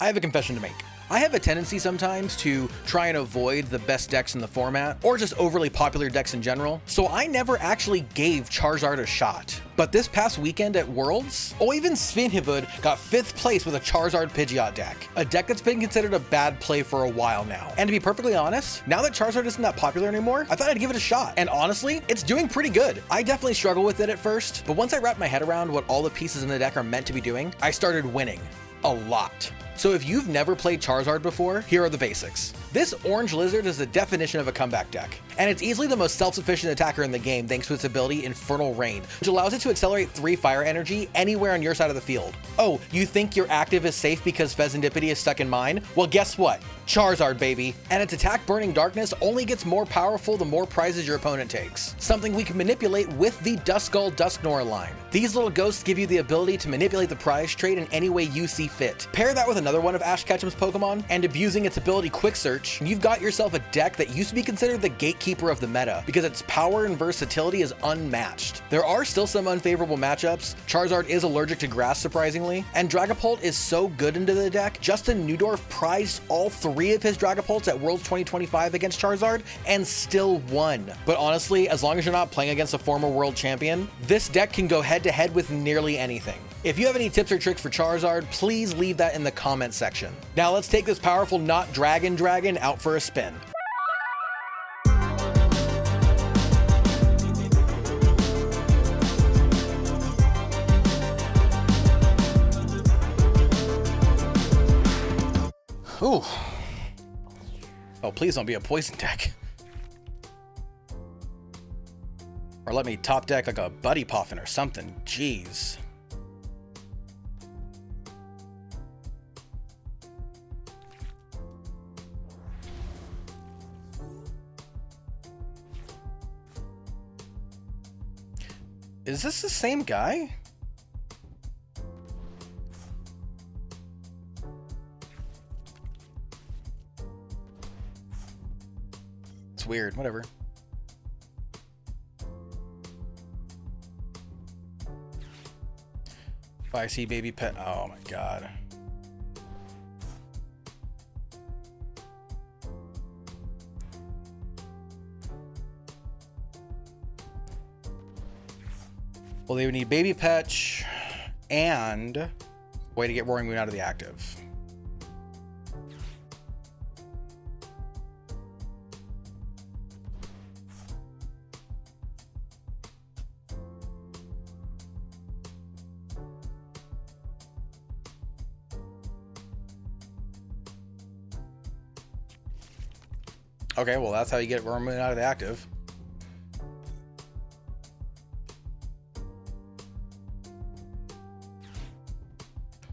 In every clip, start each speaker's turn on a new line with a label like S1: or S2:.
S1: I have a confession to make. I have a tendency sometimes to try and avoid the best decks in the format, or just overly popular decks in general, so I never actually gave Charizard a shot. But this past weekend at Worlds, even Svinhivud got 5th place with a Charizard Pidgeot deck, a deck that's been considered a bad play for a while now. And to be perfectly honest, now that Charizard isn't that popular anymore, I thought I'd give it a shot. And honestly, it's doing pretty good. I definitely struggle with it at first, but once I wrapped my head around what all the pieces in the deck are meant to be doing, I started winning. A lot. So if you've never played Charizard before, here are the basics. This orange lizard is the definition of a comeback deck, and it's easily the most self-sufficient attacker in the game thanks to its ability Infernal Rain, which allows it to accelerate 3 fire energy anywhere on your side of the field. Oh, you think your active is safe because Fezandipity is stuck in mine? Well, guess what? Charizard, baby. And its attack Burning Darkness only gets more powerful the more prizes your opponent takes, something we can manipulate with the Duskull Dusknoir line. These little ghosts give you the ability to manipulate the prize trade in any way you see fit. Pair that with another one of Ash Ketchum's Pokemon, and abusing its ability Quick Search, and you've got yourself a deck that used to be considered the gatekeeper of the meta because its power and versatility is unmatched. There are still some unfavorable matchups. Charizard is allergic to grass, surprisingly, and Dragapult is so good into the deck. Justin Neudorf prized all 3 of his Dragapults at Worlds 2025 against Charizard and still won. But honestly, as long as you're not playing against a former world champion, this deck can go head to head with nearly anything. If you have any tips or tricks for Charizard, please leave that in the comment section. Now let's take this powerful not dragon out for a spin. Ooh. Oh, please don't be a poison deck. Or let me top deck like a Buddy Poffin or something. Jeez. Is this the same guy? It's weird, whatever. If I see baby pet, oh my god. Well, they would need Baby Petch and way to get Roaring Moon out of the active. Okay, well, that's how you get Roaring Moon out of the active.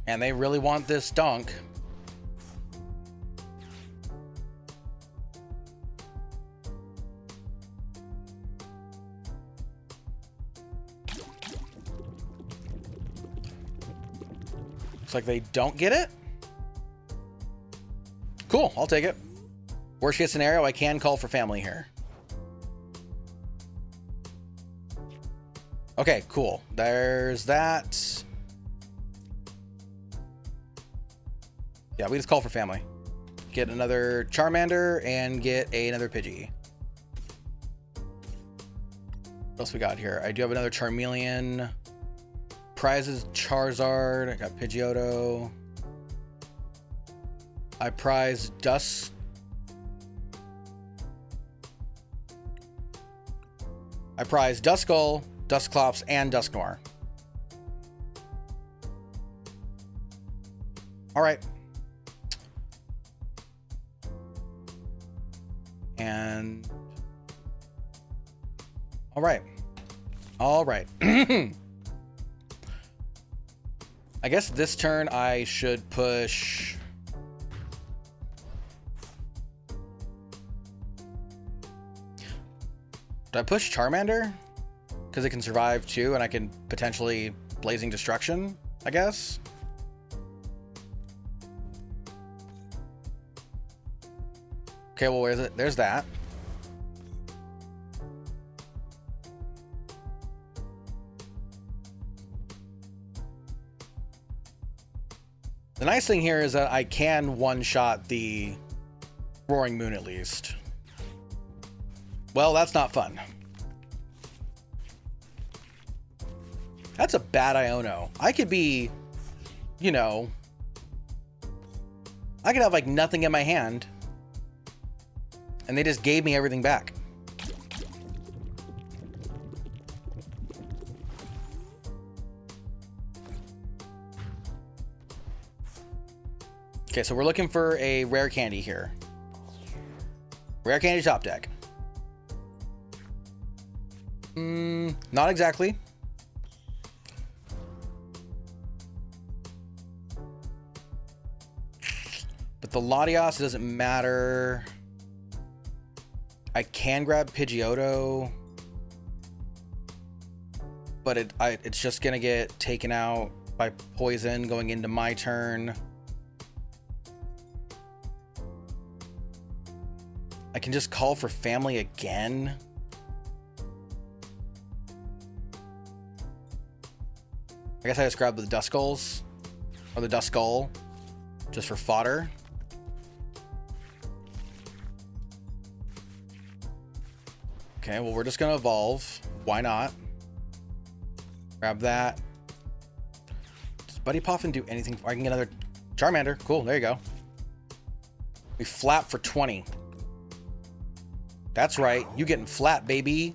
S1: And they really want this dunk. Looks like they don't get it. Cool, I'll take it. Worst case scenario, I can call for family here. Okay, cool. There's that. Yeah, we just call for family. Get another Charmander and get another Pidgey. What else we got here? I do have another Charmeleon. Prizes Charizard. I got Pidgeotto. I prize Dusk. I prize Duskull, Dusclops, and Dusknoir. All right. And all right. I guess this turn I should push. Do I push Charmander? Because it can survive too, and I can potentially Blazing Destruction, I guess. Okay, well, where's it? There's that. The nice thing here is that I can one-shot the Roaring Moon at least. Well, that's not fun. That's a bad Iono. I could be, you know, I could have like nothing in my hand and they just gave me everything back. Okay, so we're looking for a rare candy here. Rare candy top deck. Not exactly. But the Latios doesn't matter. I can grab Pidgeotto, but it's just gonna get taken out by poison going into my turn. I can just call for family again. I guess I just grab the Duskulls or the Duskull just for fodder. Okay, well, we're just gonna evolve. Why not? Grab that. Does Buddy Poffin do anything? I can get another Charmander. Cool, there you go. We flap for 20. That's right, you getting flat, baby.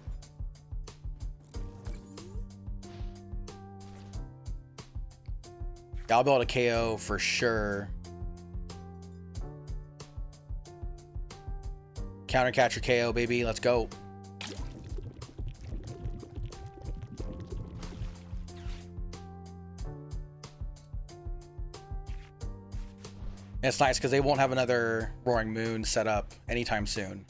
S1: Yeah, I'll be able to KO for sure. Counter catcher KO, baby. Let's go. And it's nice because they won't have another Roaring Moon set up anytime soon.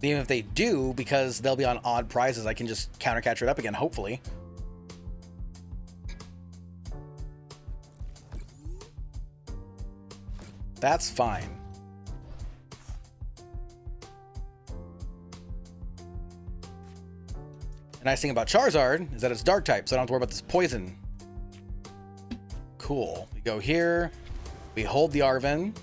S1: Even if they do, because they'll be on odd prizes, I can just counter catcher it up again, hopefully. That's fine. The nice thing about Charizard is that it's dark type, so I don't have to worry about this poison. Cool. We go here. We hold the Arven.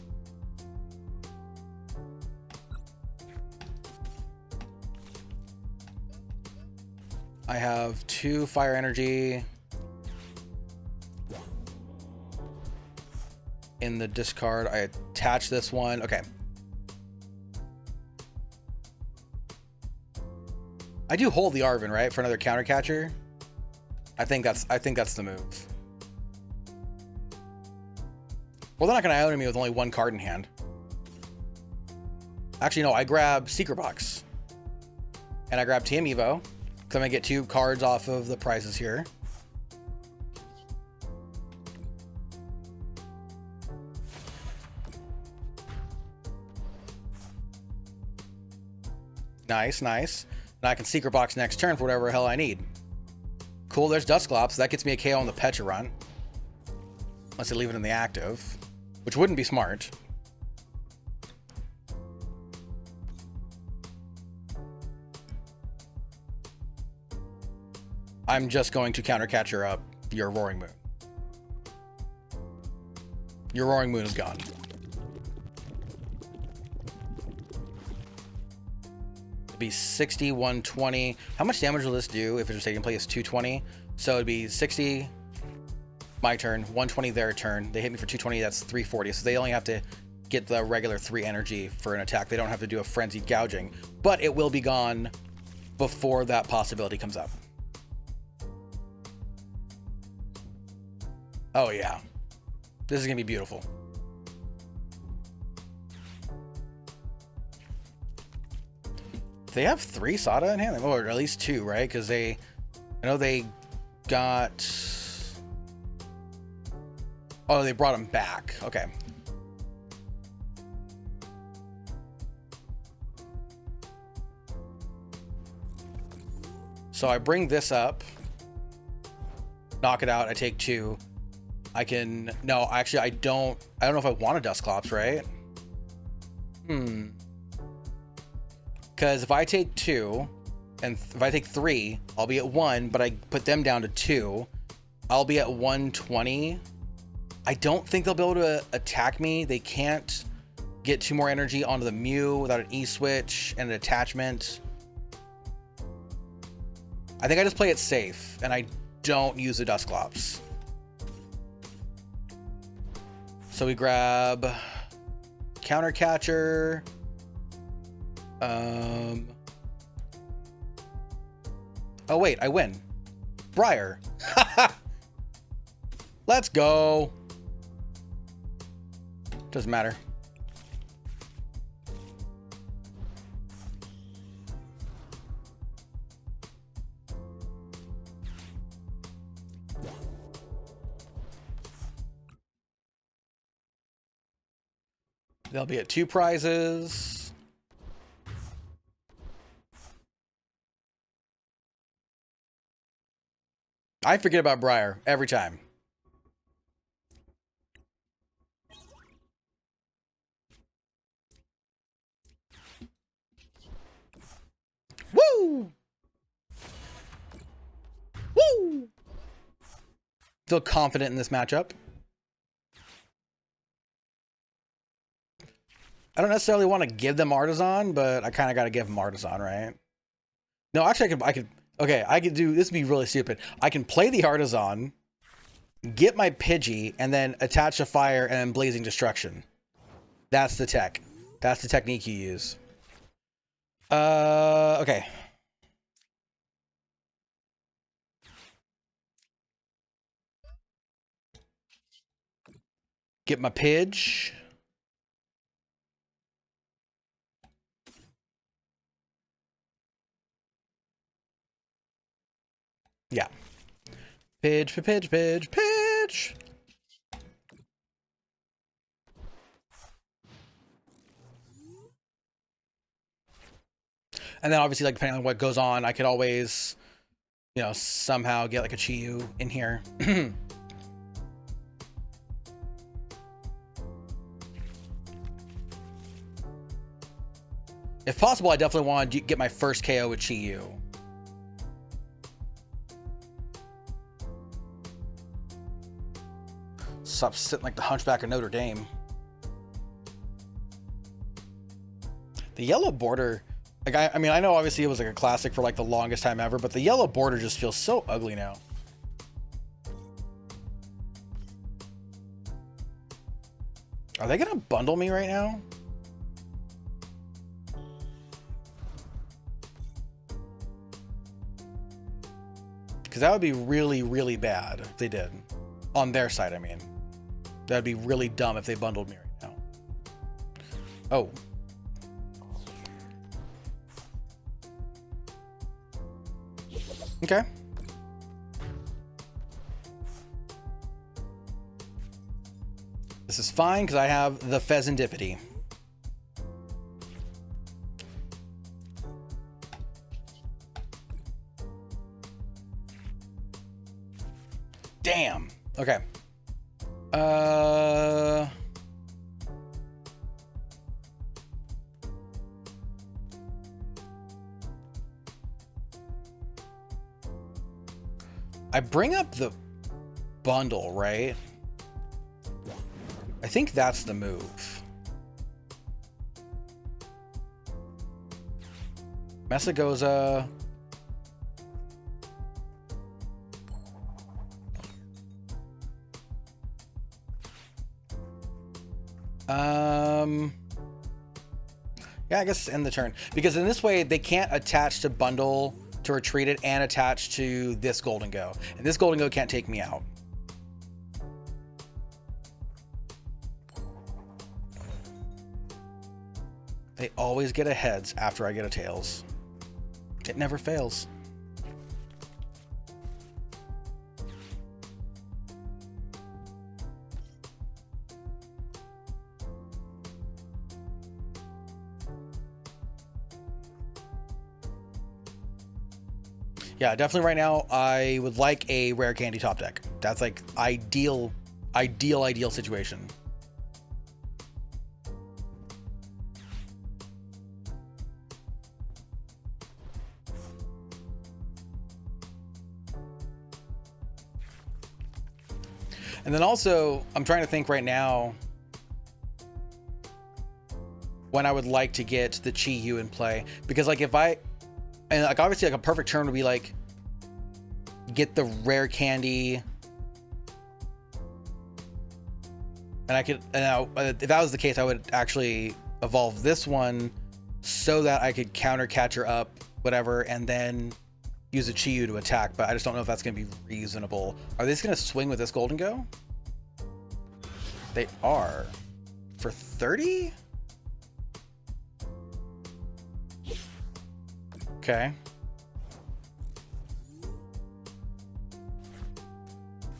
S1: I have 2 fire energy in the discard. I attach this one. Okay. I do hold the Arven, right, for another counter catcher. I think that's the move. Well, they're not going to Iono me with only 1 card in hand. Actually, no, I grab Secret Box. And I grab TM Evo. So I'm gonna get 2 cards off of the prizes here. Nice, nice. Now I can Secret Box next turn for whatever the hell I need. Cool, there's Dusclops. That gets me a KO on the Petra run. Unless they leave it in the active, which wouldn't be smart. I'm just going to counter catcher up your Roaring Moon. Your Roaring Moon is gone. It'd be 60, 120. How much damage will this do if it's just taking place? 220. So it'd be 60 my turn, 120 their turn. They hit me for 220, that's 340. So they only have to get the regular 3 energy for an attack. They don't have to do a frenzied gouging, but it will be gone before that possibility comes up. Oh yeah, this is gonna be beautiful. They have 3 Sada in hand, or at least 2, right? Because I know they got. Oh, they brought them back. Okay. So I bring this up, knock it out. I take 2. I can, no, actually, I don't know if I want a Dusclops, right? Because if I take 2, And if I take 3, I'll be at 1, but I put them down to 2. I'll be at 120. I don't think they'll be able to attack me. They can't get 2 more energy onto the Mew without an E-switch and an attachment. I think I just play it safe, and I don't use the Dusclops. So we grab Counter Catcher. Oh wait, I win. Briar. Let's go. Doesn't matter. They'll be at 2 prizes. I forget about Briar every time. Woo! Woo! Feel confident in this matchup. I don't necessarily want to give them Artisan, but I kind of got to give them Artisan, right? No, actually, I could do, this would be really stupid. I can play the Artisan, get my Pidgey, and then attach a fire and then Blazing Destruction. That's the tech. That's the technique you use. Okay. Get my Pidge. Yeah. Pidge. And then obviously, like, depending on what goes on, I could always, you know, somehow get like a Chi-Yu in here. If possible, I definitely want to get my first KO with Chi-Yu. Stop sitting like the Hunchback of Notre Dame. The yellow border, like, I mean, I know obviously it was like a classic for like the longest time ever, but the yellow border just feels so ugly now. Are they gonna bundle me right now? Because that would be really, really bad if they did. On their side, I mean. That'd be really dumb if they bundled me right now. Oh. Okay. This is fine because I have the Pheasantipity. Damn. Okay. I bring up the bundle, right? I think that's the move. Messagoza. Yeah, I guess end the turn. Because in this way, they can't attach to bundle to retreat it and attach to this Golden Go. And this Golden Go can't take me out. They always get a heads after I get a tails. It never fails. Yeah, definitely right now, I would like a rare candy top deck. That's like ideal situation. And then also, I'm trying to think right now when I would like to get the Chi Yu in play. Because like if I, and like obviously like a perfect turn would be like, get the rare candy. And I could, and now, if that was the case, I would actually evolve this one so that I could counter catcher up, whatever, and then use a Chi Yu to attack. But I just don't know if that's going to be reasonable. Are they just going to swing with this Golden Go? They are. For 30? Okay.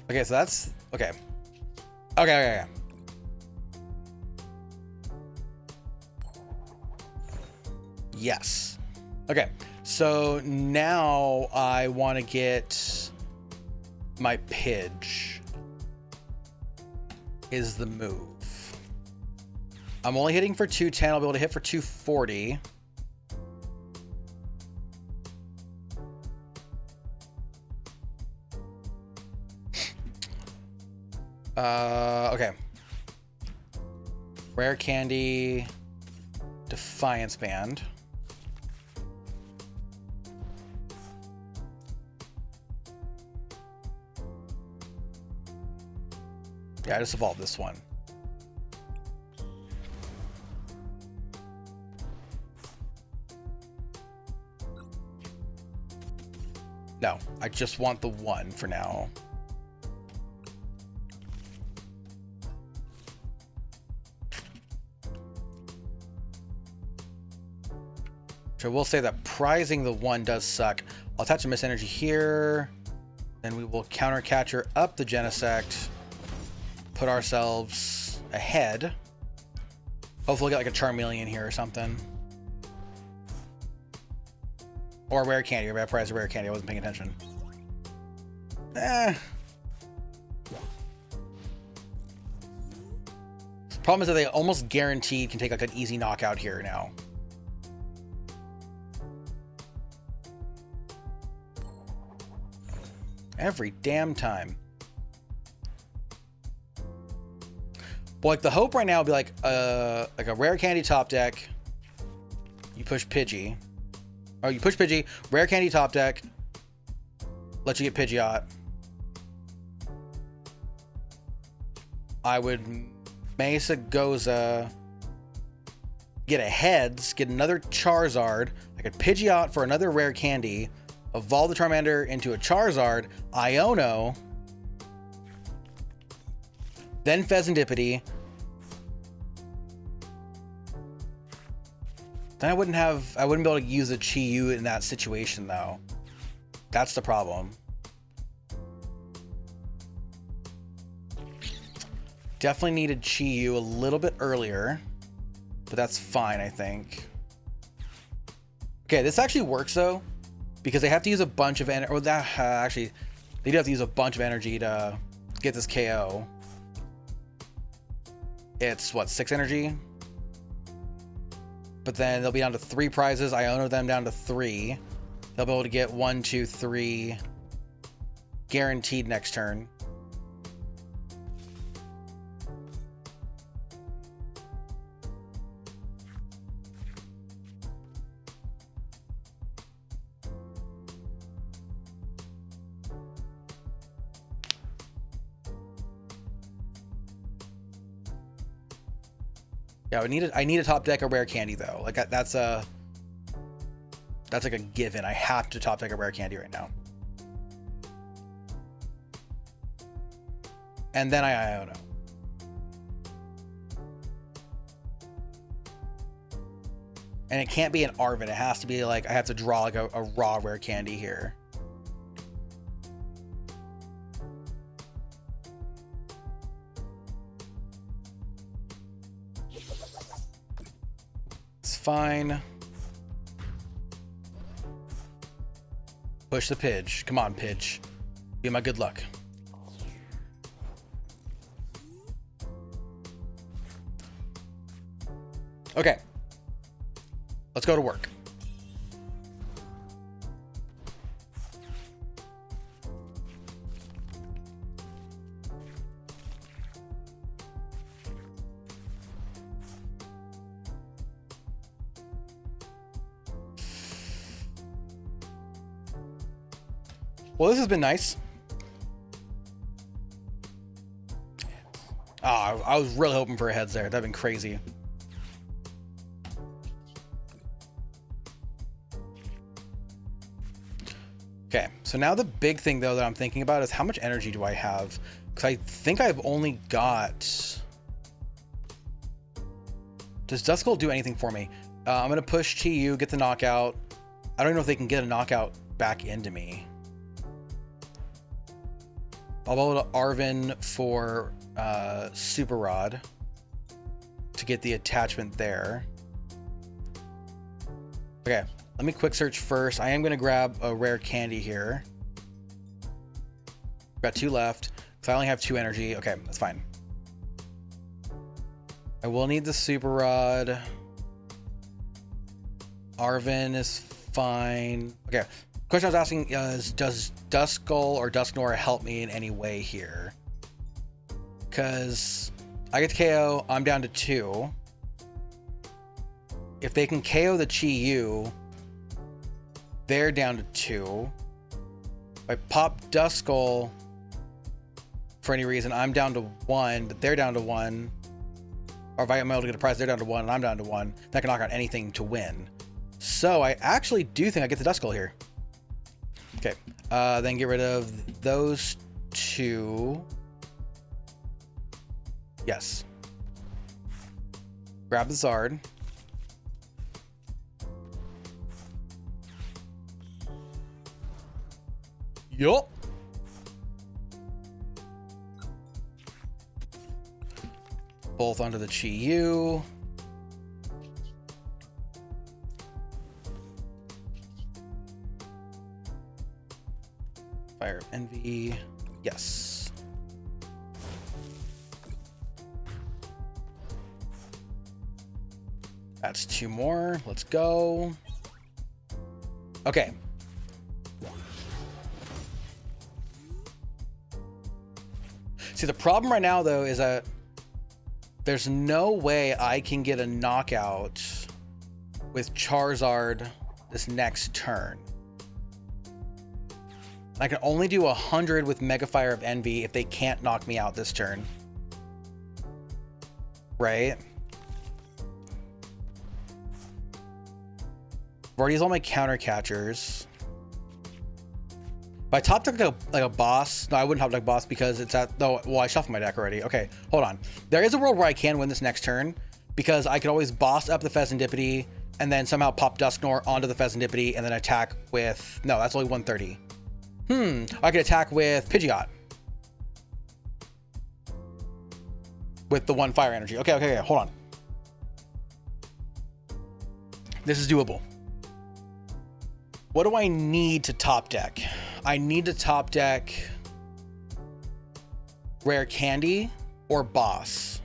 S1: Okay, so that's, okay. Okay. Yes. Okay, so now I want to get my Pidge is the move. I'm only hitting for 210. I'll be able to hit for 240. Okay. Rare candy, Defiance Band. Yeah, I just evolved this one. No, I just want the one for now. So I will say that prizing the one does suck. I'll attach a Miss Energy here. Then we will counter catcher up the Genesect. Put ourselves ahead. Hopefully get like a Charmeleon here or something. Or a rare candy. Maybe I prized a rare candy. I wasn't paying attention. Problem is that they almost guaranteed can take like an easy knockout here now. Every damn time. Well, like the hope right now would be like a rare candy top deck. You push Pidgey. Oh, you push Pidgey, rare candy top deck. Let you get Pidgeot. I would Mesa Goza. Get a Heads, get another Charizard. I could Pidgeot for another rare candy. Evolve the Charmander into a Charizard. Iono. Then Pheasantipity. Then I wouldn't be able to use a Chi Yu in that situation though. That's the problem. Definitely needed Chi Yu a little bit earlier, but that's fine, I think. Okay, this actually works though, because they have to use a bunch of energy, or that actually, they do have to use a bunch of energy to get this KO. It's what, 6 energy? But then they'll be down to 3 prizes. I honor them down to 3. They'll be able to get 1, 2, 3 guaranteed next turn. Yeah, I need a top deck of rare candy though. Like that's like a given. I have to top deck a rare candy right now. And then I don't know. And it can't be an Arvin. It has to be like I have to draw like a raw rare candy here. Fine. Push the Pidge. Come on, Pidge. Be my good luck. Okay. Let's go to work. Well, this has been nice. I was really hoping for a heads there. That'd been crazy. Okay, so now the big thing though that I'm thinking about is how much energy do I have? Because I think I've only got... Does Duskull do anything for me? I'm going to push TU, get the knockout. I don't know if they can get a knockout back into me. I'll go to Arven for Super Rod to get the attachment there. Okay, let me quick search first. I am going to grab a rare candy here. Got 2 left. So I only have 2 energy. Okay, that's fine. I will need the Super Rod. Arven is fine. Okay. Question I was asking is, does Duskull or Dusknoir help me in any way here? Because I get to KO, I'm down to 2. If they can KO the Chi-Yu, they're down to 2. If I pop Duskull for any reason, I'm down to 1, but they're down to 1. Or if I'm able to get a prize, they're down to 1 and I'm down to 1. That can knock out anything to win. So I actually do think I get the Duskull here. Okay, then get rid of those 2. Yes. Grab the Zard. Yup. Both onto the Chi-Yu. Fire of Envy. Yes. That's 2 more. Let's go. Okay. See, the problem right now, though, is that there's no way I can get a knockout with Charizard this next turn. I can only do 100 with Mega Fire of Envy if they can't knock me out this turn. Right? I've already used all my counter catchers. If I top deck like a boss, no, I wouldn't top deck boss because it's at, no, well, I shuffled my deck already. Okay, hold on. There is a world where I can win this next turn because I could always boss up the Pheasantipity and then somehow pop Dusknoir onto the Pheasantipity and then attack with, no, that's only 130. I could attack with Pidgeot. With the 1 fire energy. Okay, hold on. This is doable. What do I need to top deck? I need to top deck Rare Candy or Boss.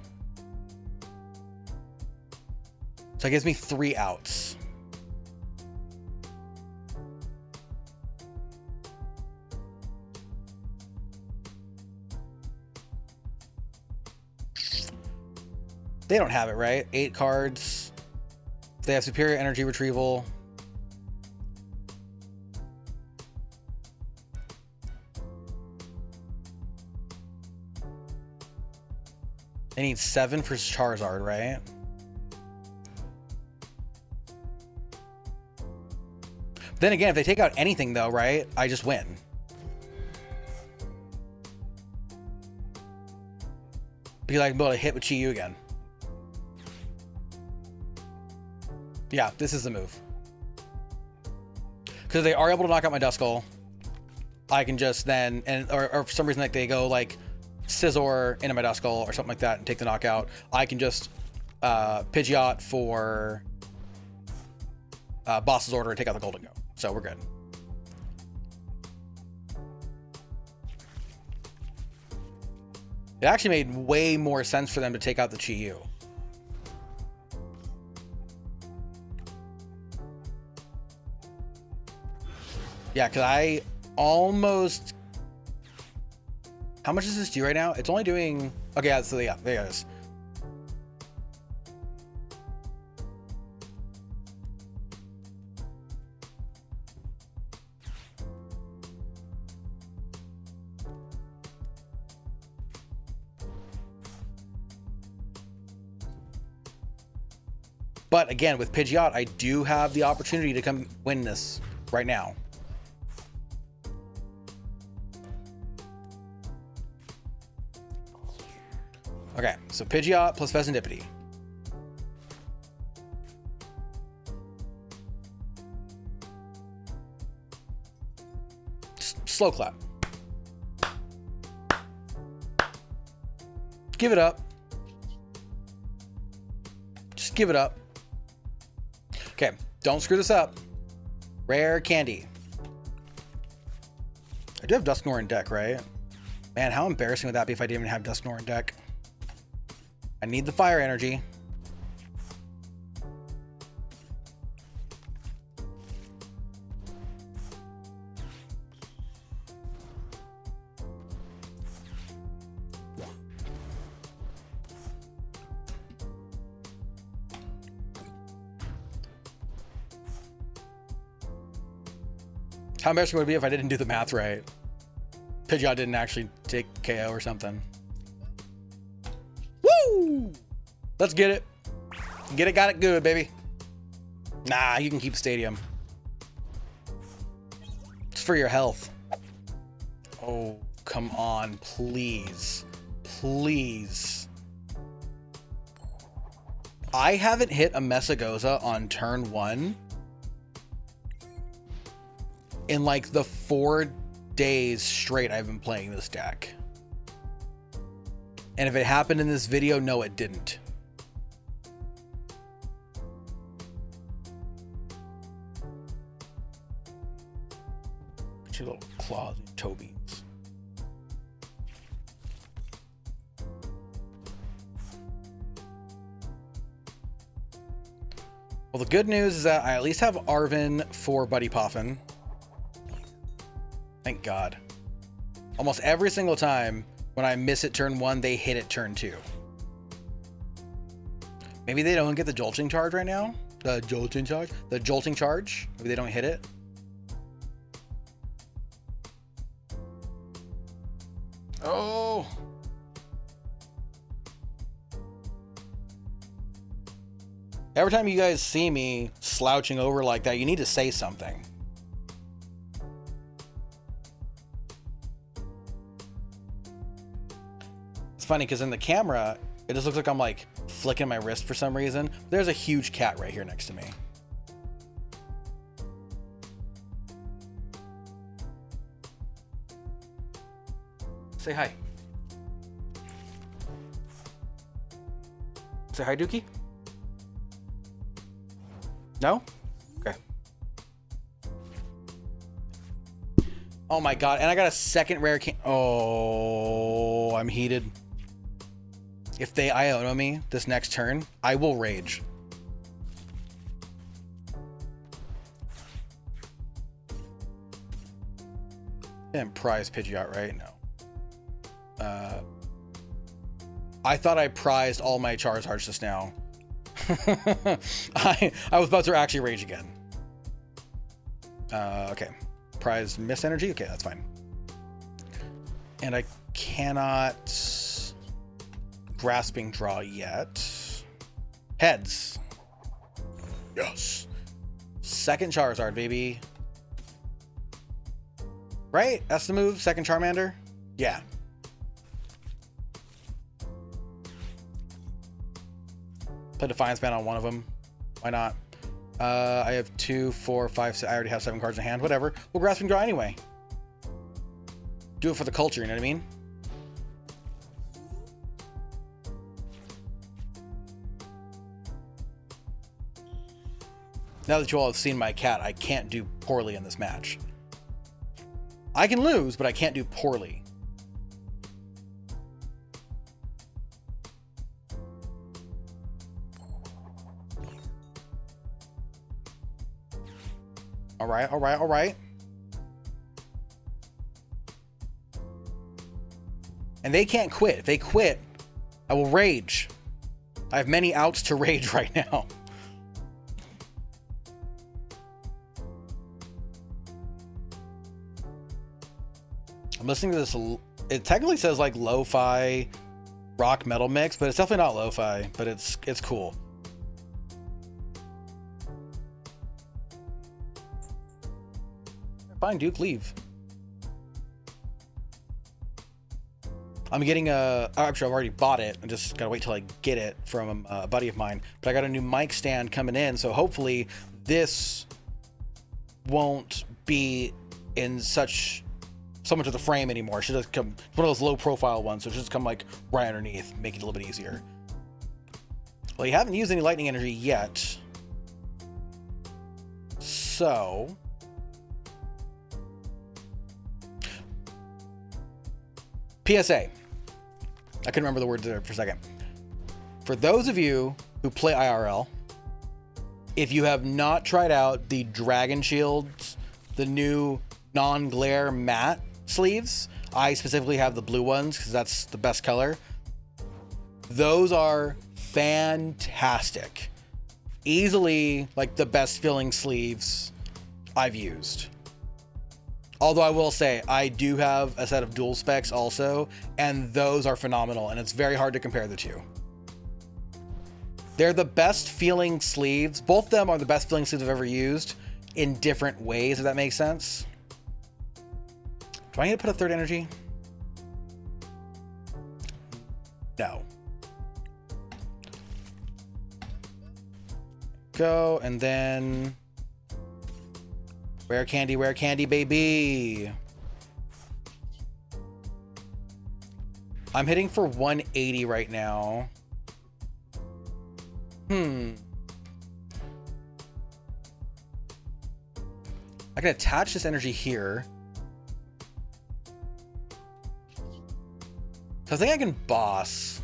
S1: So it gives me 3 outs. They don't have it, right? 8 cards. They have superior energy retrieval. They need 7 for Charizard, right? Then again, if they take out anything though, right? I just win. Because I can be able to hit with Chi-Yu again. Yeah, this is the move. Because if they are able to knock out my Duskull, I can just then, or for some reason like they go like Scizor into my Duskull or something like that and take the knockout, I can just Pidgeot for Boss's Order and take out the Golden Go. So we're good. It actually made way more sense for them to take out the Chi-Yu. Yeah, because I almost... How much does this do right now? It's only doing... Okay, yeah, so yeah, there it is. But again, with Pidgeot, I do have the opportunity to come win this right now. Okay, so Pidgeot plus Pheasantipity. Slow clap. Give it up. Just give it up. Okay, don't screw this up. Rare candy. I do have Dusknoir in deck, right? Man, how embarrassing would that be if I didn't even have Dusknoir in deck? I need the fire energy. How embarrassing would it be if I didn't do the math right? Pidgeot didn't actually take KO or something. Woo! Let's get it. Get it, got it good, baby. Nah, you can keep Stadium. It's for your health. Oh, come on, please. Please. I haven't hit a Mesagoza on turn 1 in like the 4 days straight I've been playing this deck. And if it happened in this video, no, it didn't. Put your little claws and toe beans. Well, the good news is that I at least have Arven for Buddy Poffin. Thank God. Almost every single time when I miss it turn 1, they hit it turn 2. Maybe they don't get the jolting charge right now. The jolting charge. The jolting charge. Maybe they don't hit it. Oh. Every time you guys see me slouching over like that, you need to say something. It's funny because in the camera, it just looks like I'm like flicking my wrist for some reason. There's a huge cat right here next to me. Say hi. Say hi, Dookie. No? Okay. Oh my God. And I got a second rare can. Oh, I'm heated. If they Iono me this next turn, I will rage. And prize Pidgeot, right? No. I thought I prized all my Charizards just now. I was about to actually rage again. Okay. Prize Miss Energy? Okay, that's fine. And I cannot Grasping Draw yet. Heads. Yes. Second Charizard, baby. Right? That's the move? Second Charmander? Yeah. Play Defiance Band on one of them. Why not? I have 2, 4, 5, 6. I already have 7 cards in hand. Whatever. We'll Grasping Draw anyway. Do it for the culture, you know what I mean? Now that you all have seen my cat, I can't do poorly in this match. I can lose, but I can't do poorly. All right, all right, all right. And they can't quit. If they quit, I will rage. I have many outs to rage right now. I'm listening to this. It technically says like lo-fi rock metal mix, but it's definitely not lo-fi, but it's cool. fine, Duke, leave. I'm getting actually I've already bought it. I just gotta wait till I get it from a buddy of mine. But I got a new mic stand coming in, so hopefully this won't be in so much of the frame anymore. It should just come, it's one of those low profile ones, so it should just come like right underneath, make it a little bit easier. Well, you haven't used any lightning energy yet. So PSA. I couldn't remember the word there for a second. For those of you who play IRL, if you have not tried out the Dragon Shields, the new non-glare matte sleeves, I specifically have the blue ones because that's the best color. Those are fantastic. Easily like the best filling sleeves I've used. Although I will say, I do have a set of dual specs also, and those are phenomenal, and it's very hard to compare the two. They're the best feeling sleeves. Both of them are the best feeling sleeves I've ever used in different ways, if that makes sense. Do I need to put a third energy? No. Go, and then... rare candy, baby. I'm hitting for 180 right now. I can attach this energy here. So I think I can boss.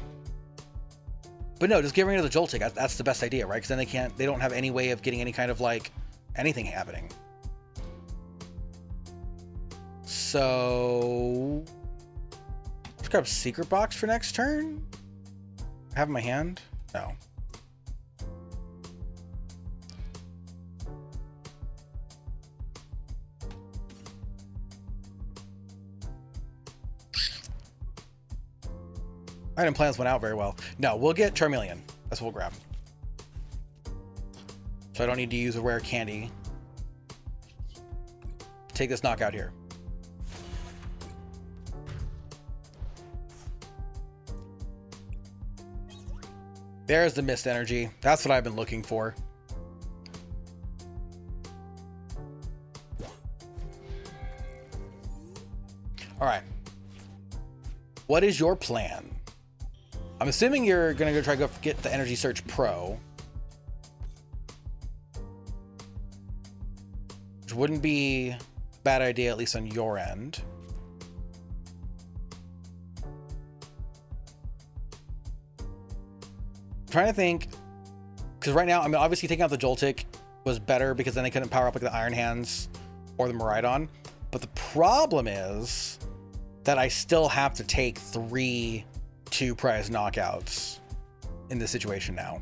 S1: But no, just get rid of the jolting. That's the best idea, right? Because then they don't have any way of getting any kind of like anything happening. So let's grab secret box for next turn. Have in my hand? No. Item plans went out very well. No, we'll get Charmeleon. That's what we'll grab. So I don't need to use a rare candy. Take this knockout here. There's the mist energy. That's what I've been looking for. All right. What is your plan? I'm assuming you're going to go try to get the Energy Search Pro. Which wouldn't be a bad idea, at least on your end. I'm trying to think, because right now, I mean, obviously taking out the Joltik was better because then they couldn't power up like the Iron Hands or the Miraidon. But the problem is that I still have to take 3 2-prize knockouts in this situation now.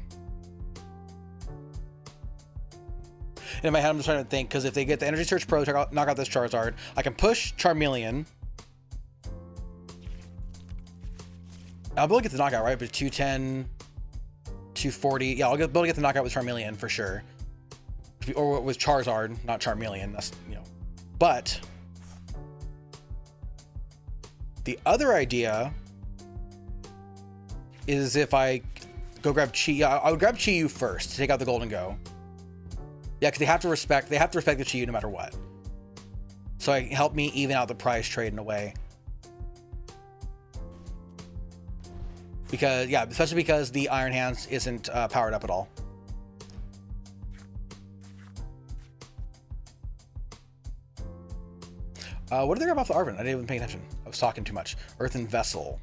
S1: And in my head, I'm just trying to think, because if they get the Energy Search Pro, knock out this Charizard, I can push Charmeleon. I'll be able to get the knockout, right? But 210, 240. Yeah, I'll be able to get the knockout with Charmeleon for sure. Or with Charizard, not Charmeleon. That's, you know. But the other idea is if I go grab Chi. I would grab Chi-Yu first to take out the Golden Go. Yeah, because they have to respect the Chi-Yu no matter what. So it helped me even out the prize trade in a way. Because, yeah, especially because the Iron Hands isn't powered up at all. What did they grab off the Arvin? I didn't even pay attention. I was talking too much. Earthen Vessel.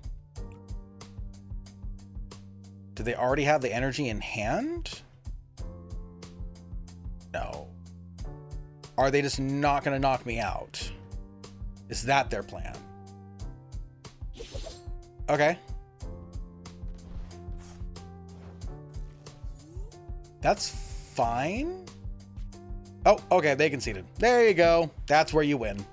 S1: Do they already have the energy in hand? No. Are they just not going to knock me out? Is that their plan? Okay. That's fine. Oh, okay, they conceded. There you go. That's where you win.